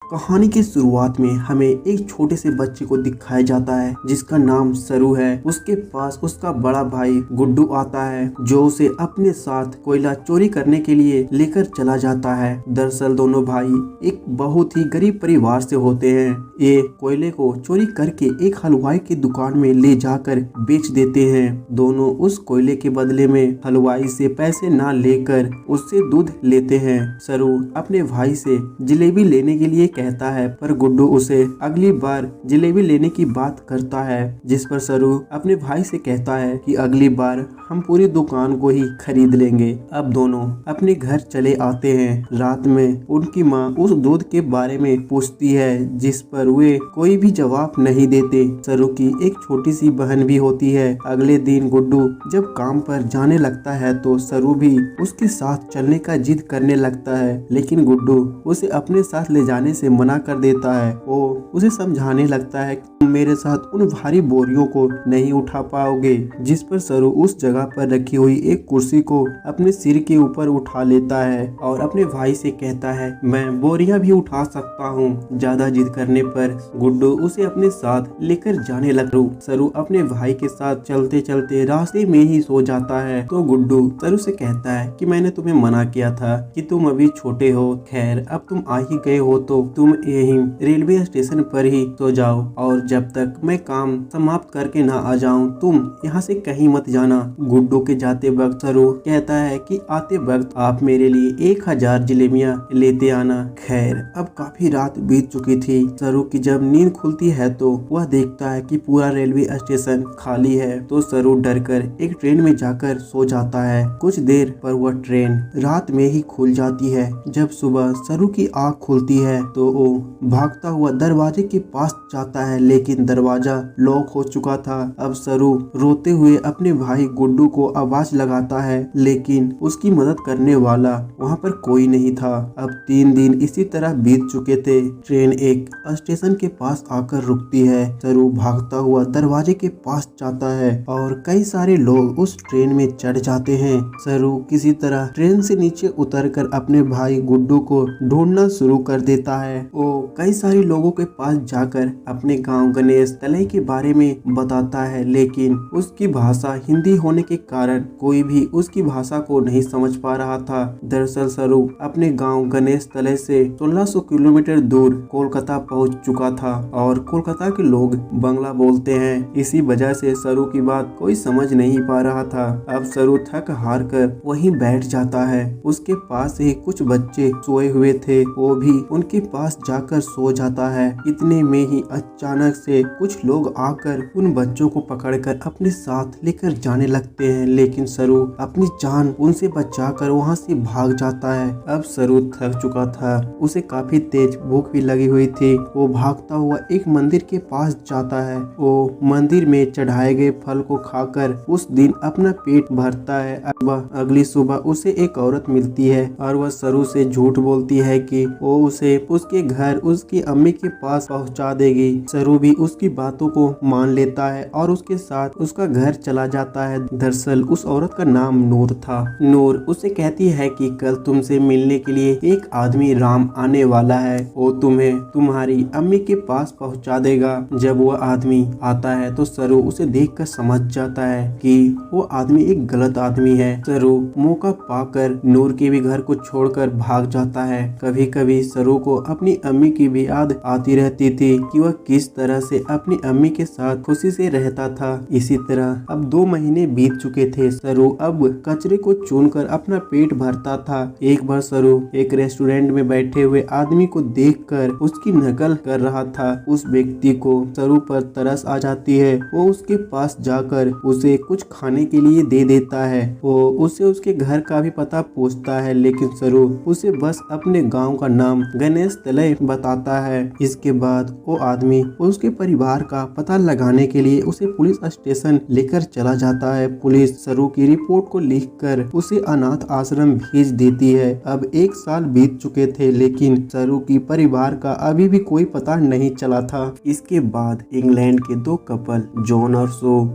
कहानी की शुरुआत में हमें एक छोटे से बच्चे को दिखाया जाता है जिसका नाम सरू है। उसके पास उसका बड़ा भाई गुड्डू आता है जो उसे अपने साथ कोयला चोरी करने के लिए लेकर चला जाता है। दरअसल दोनों भाई एक बहुत ही गरीब परिवार से होते हैं। ये कोयले को चोरी करके एक हलवाई की दुकान में ले जाकर बेच देते हैं। दोनों उस कोयले के बदले में हलवाई से पैसे ना लेकर उससे दूध लेते हैं। सरू अपने भाई से जलेबी लेने के लिए कहता है पर गुड्डू उसे अगली बार जलेबी लेने की बात करता है, जिस पर सरू अपने भाई से कहता है कि अगली बार हम पूरी दुकान को ही खरीद लेंगे। अब दोनों अपने घर चले आते हैं। रात में उनकी माँ उस दूध के बारे में पूछती है जिस पर वे कोई भी जवाब नहीं देते। सरू की एक छोटी सी बहन भी होती है। अगले दिन गुड्डू जब काम पर जाने लगता है तो सरू भी उसके साथ चलने का जिद करने लगता है, लेकिन गुड्डू उसे अपने साथ ले जाने से मना कर देता है। वो उसे समझाने लगता है कि तुम मेरे साथ उन भारी बोरियों को नहीं उठा पाओगे, जिस पर सरू उस जगह पर रखी हुई एक कुर्सी को अपने सिर के ऊपर उठा लेता है और अपने भाई से कहता है मैं बोरियां भी उठा सकता हूँ। ज्यादा जिद करने पर गुड्डू उसे अपने साथ लेकर जाने लगा। सरू अपने भाई के साथ चलते चलते रास्ते में ही सो जाता है तो गुड्डू सरू से कहता है कि मैंने तुम्हें मना किया था कि तुम अभी छोटे हो। खैर अब तुम आ ही गए हो तो तुम यहीं रेलवे स्टेशन पर ही सो जाओ और जब तक मैं काम समाप्त करके ना आ जाऊं तुम यहाँ से कहीं मत जाना। गुड्डू के जाते वक्त सरू कहता है कि आते वक्त आप मेरे लिए 1000 जलेबियां लेते आना। खैर अब काफी रात बीत चुकी थी। सरू की जब नींद खुलती है तो वह देखता है कि पूरा रेलवे स्टेशन खाली है, तो सरू डरकर एक ट्रेन में जाकर सो जाता है। कुछ देर पर वह ट्रेन रात में ही खुल जाती है। जब सुबह सरू की आँख खुलती है तो वो भागता हुआ दरवाजे के पास जाता है, लेकिन दरवाजा लॉक हो चुका था। अब सरू रोते हुए अपने भाई गुड्डू को आवाज लगाता है, लेकिन उसकी मदद करने वाला वहाँ पर कोई नहीं था। अब 3 दिन इसी तरह बीत चुके थे। ट्रेन एक स्टेशन के पास आकर रुकती है। सरू भागता हुआ दरवाजे के पास जाता है और कई सारे लोग उस ट्रेन में चढ़ जाते हैं। सरू किसी तरह ट्रेन से नीचे उतरकर अपने भाई गुड्डू को ढूंढना शुरू कर देता है। वो कई सारे लोगों के पास जाकर अपने गांव गणेश तले के बारे में बताता है, लेकिन उसकी भाषा हिंदी होने के कारण कोई भी उसकी भाषा को नहीं समझ पा रहा था। दरअसल सरू अपने गांव गणेश तले से 1600 किलोमीटर दूर कोलकाता पहुंच चुका था और कोलकाता के लोग बंगला बोलते हैं। इसी वजह से सरू की बात कोई समझ नहीं पा रहा था। अब सरू थक हार कर वहीं बैठ जाता है। उसके पास ही कुछ बच्चे सोए हुए थे, वो भी उनके पास जाकर सो जाता है। इतने में ही अचानक से कुछ लोग आकर उन बच्चों को पकड़कर अपने साथ लेकर जाने लगते हैं, लेकिन सरू अपनी जान उनसे बचाकर वहां से भाग जाता है। अब सरू थक चुका था, उसे काफी तेज भूख भी लगी हुई थी। वो भागता हुआ एक मंदिर के पास जाता है। वो मंदिर में चढ़ाए गए फल को खाकर उस दिन अपना पेट भरता है। अगली सुबह उसे एक औरत मिलती है और वह सरू से झूठ बोलती है कि वो उसे उसके घर उसकी अम्मी के पास पहुंचा देगी। सरू भी उसकी बातों को मान लेता है और उसके साथ उसका घर चला जाता है। दरअसल उस औरत का नाम नूर था। नूर उसे कहती है कि कल तुमसे मिलने के लिए एक आदमी राम आने वाला है, वो तुम्हें तुम्हारी अम्मी के पास पहुंचा देगा। जब वो आदमी आता है तो सरू उसे देखकर समझ जाता है कि वो आदमी एक गलत आदमी है। सरू मौका पाकर नूर के भी घर को छोड़कर भाग जाता है। कभी कभी सरू को अपनी अम्मी की भी याद आती रहती थी कि वह किस तरह से अपनी अम्मी के साथ खुशी से रहता था। इसी तरह अब 2 महीने बीत चुके थे। सरू अब कचरे को चुनकर अपना पेट भरता था। एक बार सरू एक रेस्टोरेंट में बैठे हुए आदमी को देखकर उसकी नकल कर रहा था। उस व्यक्ति को सरू पर तरस आ जाती है। वो उसके पास जाकर उसे कुछ खाने के लिए दे देता है। वो उसे उसके घर का भी पता पूछता है, लेकिन सरू उसे बस अपने गांव का नाम गणेश तले बताता है। इसके बाद वो आदमी उसके परिवार का पता लगाने के लिए उसे पुलिस स्टेशन लेकर चला जाता है। पुलिस सरू की रिपोर्ट को लिखकर उसे अनाथ आश्रम भेज देती है। अब 1 साल बीत चुके थे, लेकिन सरू की परिवार का अभी भी कोई पता नहीं चला था। इसके बाद इंग्लैंड के 2 कपल जॉन और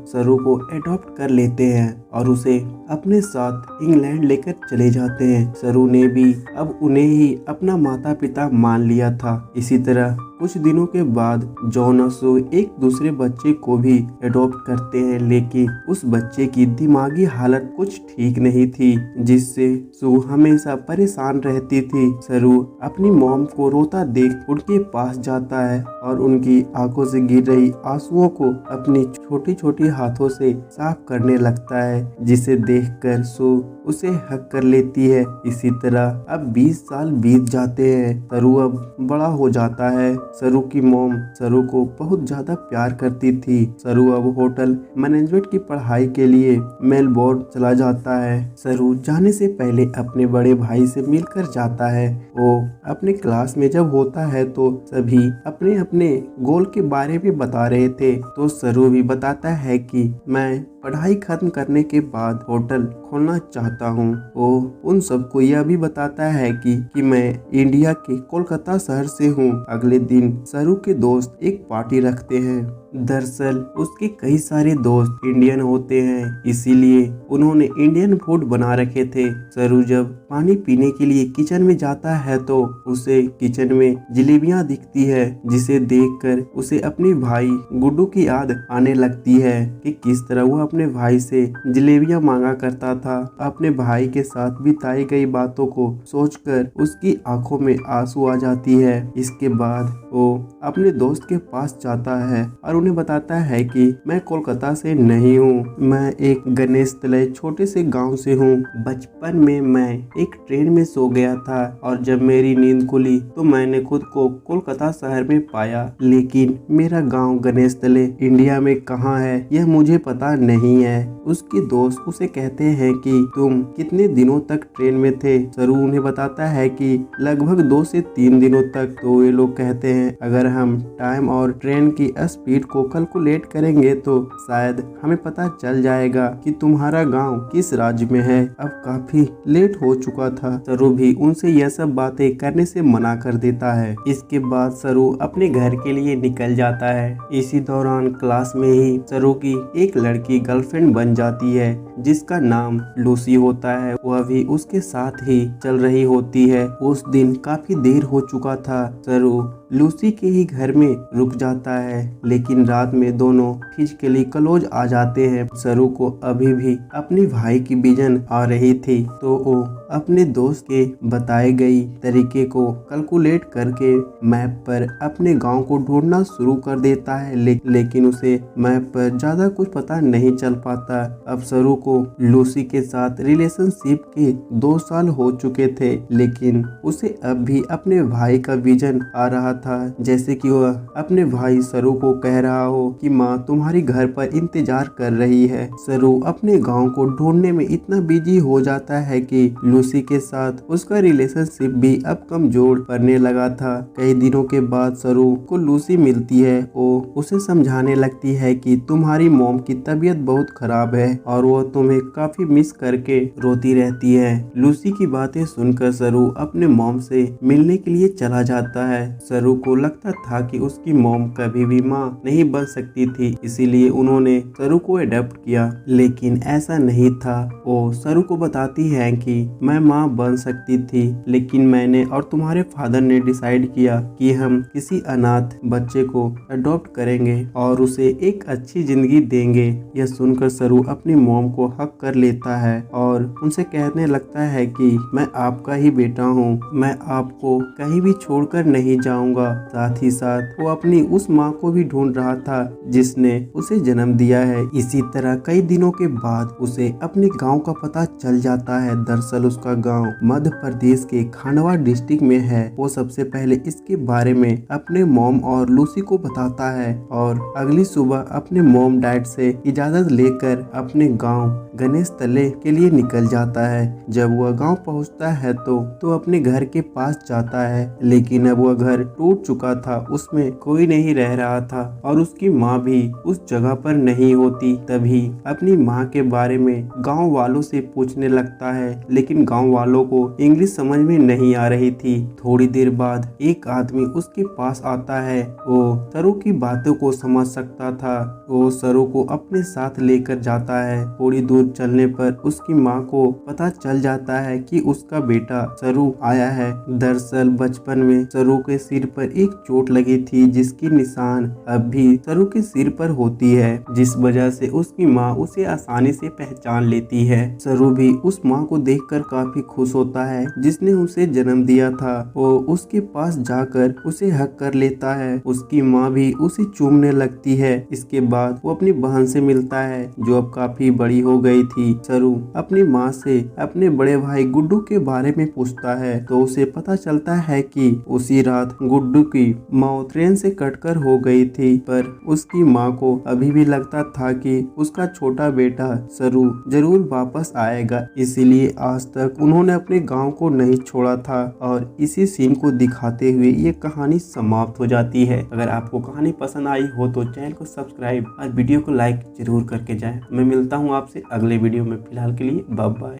सरू को एडॉप्ट कर लेते हैं और उसे अपने साथ इंग्लैंड लेकर चले जाते हैं। सरू ने भी अब उन्हें ही अपना माता पिता मान मान लिया था। इसी तरह कुछ दिनों के बाद जॉन और सू एक दूसरे बच्चे को भी एडॉप्ट करते हैं, लेकिन उस बच्चे की दिमागी हालत कुछ ठीक नहीं थी, जिससे सू हमेशा परेशान रहती थी। सरू अपनी मॉम को रोता देख उनके पास जाता है और उनकी आंखों से गिर रही आंसुओं को अपनी छोटी छोटी हाथों से साफ करने लगता है, जिसे देखकर सू उसे हक कर लेती है। इसी तरह अब 20 साल बीत जाते हैं। सरू अब बड़ा हो जाता है। सरू की मॉम सरू को बहुत ज्यादा प्यार करती थी। सरू अब होटल मैनेजमेंट की पढ़ाई के लिए मेलबोर्न चला जाता है। सरू जाने से पहले अपने बड़े भाई से मिलकर जाता है। वो अपने क्लास में जब होता है तो सभी अपने अपने गोल के बारे में बता रहे थे, तो सरू भी बताता है कि मैं पढ़ाई खत्म करने के बाद होटल खोलना चाहता हूँ। वो उन सबको यह भी बताता है कि मैं इंडिया के कोलकाता शहर से हूँ। अगले दिन सरू के दोस्त एक पार्टी रखते हैं। दरअसल उसके कई सारे दोस्त इंडियन होते हैं, इसीलिए उन्होंने इंडियन फूड बना रखे थे। सरू जब पानी पीने के लिए किचन में जाता है तो उसे किचन में जलेबियां दिखती है, जिसे देखकर उसे अपने भाई गुड्डू की याद आने लगती है कि किस तरह वो अपने भाई से जलेबियां मांगा करता था। अपने भाई के साथ बिताई गई बातों को सोचकर उसकी आंखों में आंसू आ जाती है। इसके बाद वो अपने दोस्त के पास जाता है और उन्हें बताता है कि मैं कोलकाता से नहीं हूँ, मैं एक गणेश तले छोटे से गांव से हूँ। बचपन में मैं एक ट्रेन में सो गया था और जब मेरी नींद खुली तो मैंने खुद को कोलकाता शहर में पाया, लेकिन मेरा गांव गणेश तले इंडिया में कहाँ है यह मुझे पता नहीं है। उसके दोस्त उसे कहते हैं कि तुम कितने दिनों तक ट्रेन में थे। सरू उन्हें बताता है कि लगभग 2 से 3 दिनों तक। तो वे लोग कहते हैं अगर हम टाइम और ट्रेन की स्पीड को कैलकुलेट करेंगे तो शायद हमें पता चल जाएगा कि तुम्हारा गांव किस राज्य में है। अब काफी लेट हो चुका था। सरू भी उनसे यह सब बातें करने से मना कर देता है। इसके बाद सरू अपने घर के लिए निकल जाता है। इसी दौरान क्लास में ही सरू की एक लड़की गर्लफ्रेंड बन जाती है, जिसका नाम लूसी होता है। वह भी उसके साथ ही चल रही होती है। उस दिन काफी देर हो चुका था। सरू लूसी के ही घर में रुक जाता है, लेकिन रात में दोनों फिजिकली क्लोज आ जाते हैं। सरू को अभी भी अपने भाई की विजन आ रही थी, तो वो अपने दोस्त के बताए गई तरीके को कैलकुलेट करके मैप पर अपने गांव को ढूंढना शुरू कर देता है, लेकिन उसे मैप पर ज्यादा कुछ पता नहीं चल पाता। अब सरू को लूसी के साथ रिलेशनशिप के 2 साल हो चुके थे, लेकिन उसे अब भी अपने भाई का विजन आ रहा था, जैसे कि वह अपने भाई सरू को कह रहा हो कि माँ तुम्हारी घर पर इंतजार कर रही है। सरू अपने गांव को ढूंढने में इतना बिजी हो जाता है कि लूसी के साथ उसका रिलेशनशिप भी अब कमजोर पड़ने लगा था। कई दिनों के बाद सरू को लूसी मिलती है। वो उसे समझाने लगती है कि तुम्हारी मॉम की तबीयत बहुत खराब है और वो तुम्हें काफी मिस करके रोती रहती है। लूसी की बातें सुनकर सरू अपने मॉम से मिलने के लिए चला जाता है। सरू को लगता था कि उसकी मॉम कभी भी माँ नहीं बन सकती थी, इसीलिए उन्होंने सरू को अडॉप्ट किया, लेकिन ऐसा नहीं था। वो सरू को बताती है कि मैं माँ बन सकती थी, लेकिन मैंने और तुम्हारे फादर ने डिसाइड किया कि हम किसी अनाथ बच्चे को अडॉप्ट करेंगे और उसे एक अच्छी जिंदगी देंगे। यह सुनकर सरू अपनी मॉम को हक कर लेता है और उनसे कहने लगता है कि मैं आपका ही बेटा हूँ, मैं आपको कहीं भी छोड़कर नहीं जाऊंगा। साथ ही साथ वो अपनी उस माँ को भी ढूंढ रहा था जिसने उसे जन्म दिया है। इसी तरह कई दिनों के बाद उसे अपने गांव का पता चल जाता है। दरअसल उसका गांव मध्य प्रदेश के खांडवा डिस्ट्रिक्ट में है। वो सबसे पहले इसके बारे में अपने मॉम और लूसी को बताता है और अगली सुबह अपने मॉम डैड से इजाजत लेकर अपने गांव गणेश तले के लिए निकल जाता है। जब वह गांव पहुंचता है तो अपने घर के पास जाता है, लेकिन अब वह घर टूट टूट चुका था, उसमें कोई नहीं रह रहा था और उसकी माँ भी उस जगह पर नहीं होती। तभी अपनी माँ के बारे में गांव वालों से पूछने लगता है, लेकिन गांव वालों को इंग्लिश समझ में नहीं आ रही थी। थोड़ी देर बाद एक आदमी उसके पास आता है। वो सरू की बातों को समझ सकता था। वो सरू को अपने साथ लेकर जाता है। थोड़ी दूर चलने पर उसकी माँ को पता चल जाता है कि उसका बेटा सरू आया है। दरअसल बचपन में सरू के सिर पर एक चोट लगी थी, जिसकी निशान अब भी सरू के सिर पर होती है, जिस वजह से उसकी माँ उसे आसानी से पहचान लेती है। सरू भी उस माँ को देखकर काफी खुश होता है जिसने उसे जन्म दिया था। वो उसके पास जाकर उसे हक कर लेता है। उसकी माँ भी उसे चूमने लगती है। इसके बाद वो अपनी बहन से मिलता है, जो अब काफी बड़ी हो गई थी। सरू अपनी माँ से अपने बड़े भाई गुड्डू के बारे में पूछता है, तो उसे पता चलता है कि उसी रात गुड्डू की मौत ट्रेन से कटकर हो गई थी। पर उसकी माँ को अभी भी लगता था कि उसका छोटा बेटा सरू जरूर वापस आएगा, इसीलिए आज तक उन्होंने अपने गांव को नहीं छोड़ा था। और इसी सीन को दिखाते हुए ये कहानी समाप्त हो जाती है। अगर आपको कहानी पसंद आई हो तो चैनल को सब्सक्राइब और वीडियो को लाइक जरूर करके जाएं। मैं मिलता हूँ आपसे अगले वीडियो में। फिलहाल के लिए बाय बाय।